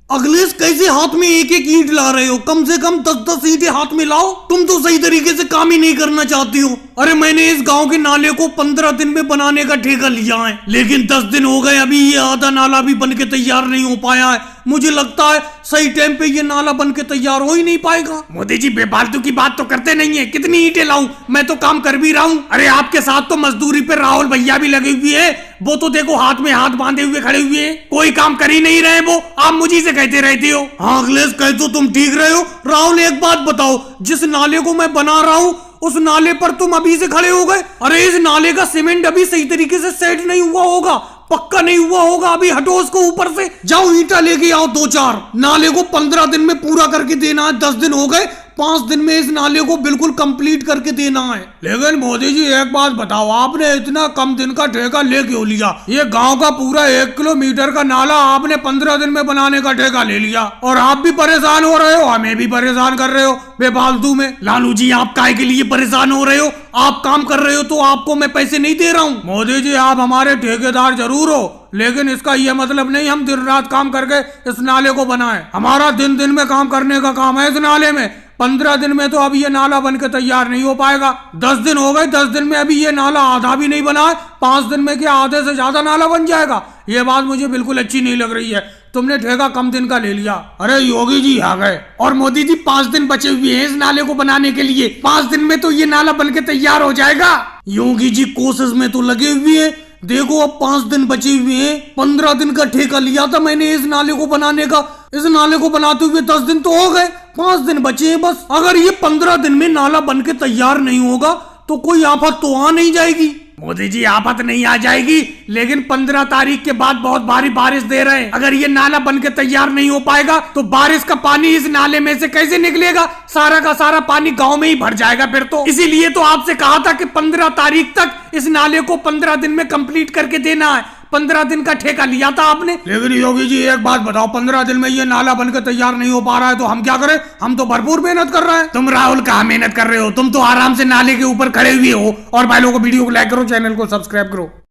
अखिलेश कैसे हाथ में एक एक ईंट ला रहे हो? कम से कम 10-10 ईंटें हाथ में लाओ। तुम तो सही तरीके से काम ही नहीं करना चाहती हो। अरे मैंने इस गांव के नाले को 15 दिन में बनाने का ठेका लिया है, लेकिन 10 दिन हो गए, अभी ये आधा नाला भी बन के तैयार नहीं हो पाया है। मुझे लगता है सही टाइम पे ये नाला बन के तैयार हो ही नहीं पाएगा। मोदी जी बेफालतू की बात तो करते नहीं है। कितनी ईंटें लाऊं? मैं तो काम कर भी रहा हूँ। अरे आपके साथ तो मजदूरी पे राहुल भैया भी लगे हुए हैं, वो तो देखो हाथ में हाथ बांधे हुए खड़े हुए हैं, कोई काम कर ही नहीं रहे। वो आप मुझी से कहते रहती हो। हाँ अखिलेश, कह तो तुम ठीक रहे हो। राहुल एक बात बताओ, जिस नाले को मैं बना रहा हूँ उस नाले पर तुम अभी से खड़े हो गए। अरे इस नाले का सीमेंट अभी सही तरीके से सेट नहीं हुआ होगा, पक्का नहीं हुआ होगा। अभी हटो उसको ऊपर से, जाओ ईंटा लेके आओ 2-4। नाले को 15 दिन में पूरा करके देना है। 10 दिन हो गए, 5 दिन में इस नाले को बिल्कुल कंप्लीट करके देना है। लेकिन मोदी जी एक बात बताओ, आपने इतना कम दिन का ठेका ले क्यों लिया? ये गांव का पूरा 1 किलोमीटर का नाला आपने 15 दिन में बनाने का ठेका ले लिया, और आप भी परेशान हो रहे हो, हमें भी परेशान कर रहे हो बेफालतू में। लालू जी आप काहे के लिए परेशान हो रहे हो? आप काम कर रहे हो तो आपको मैं पैसे नहीं दे रहा हूँ। मोदी जी आप हमारे ठेकेदार जरूर हो, लेकिन इसका यह मतलब नहीं हम दिन रात काम करके इस नाले को बनाएं। हमारा दिन दिन में काम करने का काम है इस नाले में। 15 दिन में तो अभी ये नाला बन के तैयार नहीं हो पाएगा। 10 दिन हो गए, 10 दिन में अभी ये नाला आधा भी नहीं बना है। 5 दिन में क्या आधे से ज्यादा नाला बन जाएगा? ये बात मुझे बिल्कुल अच्छी नहीं लग रही है। तुमने ठेका कम दिन का ले लिया। अरे योगी जी आ गए, और मोदी जी 5 दिन बचे हुए हैं इस नाले को बनाने के लिए। 5 दिन में तो ये नाला बन के तैयार हो जाएगा। योगी जी कोशिश में तो लगे हुए हैं। देखो अब 5 दिन बचे हुए हैं। 15 दिन का ठेका लिया था मैंने इस नाले को बनाने का। इस नाले को बनाते हुए 10 दिन तो हो गए, 5 दिन बचे हैं बस। अगर ये 15 दिन में नाला बन के तैयार नहीं होगा तो कोई आफत तो आ नहीं जाएगी। मोदी जी आफत नहीं आ जाएगी, लेकिन 15 तारीख के बाद बहुत भारी बारिश दे रहे हैं। अगर ये नाला बन के तैयार नहीं हो पाएगा तो बारिश का पानी इस नाले में से कैसे निकलेगा? सारा का सारा पानी गांव में ही भर जाएगा फिर तो। इसीलिए तो आपसे कहा था कि 15 तारीख तक इस नाले को 15 दिन में कंप्लीट करके देना है। 15 दिन का ठेका लिया था आपने। लेकिन योगी जी एक बात बताओ, 15 दिन में ये नाला बनकर तैयार नहीं हो पा रहा है तो हम क्या करें? हम तो भरपूर मेहनत कर रहे हैं। तुम राहुल कहाँ मेहनत कर रहे हो? तुम तो आराम से नाले के ऊपर खड़े हुए हो। और भाई लोगों को वीडियो को लाइक करो, चैनल को सब्सक्राइब करो।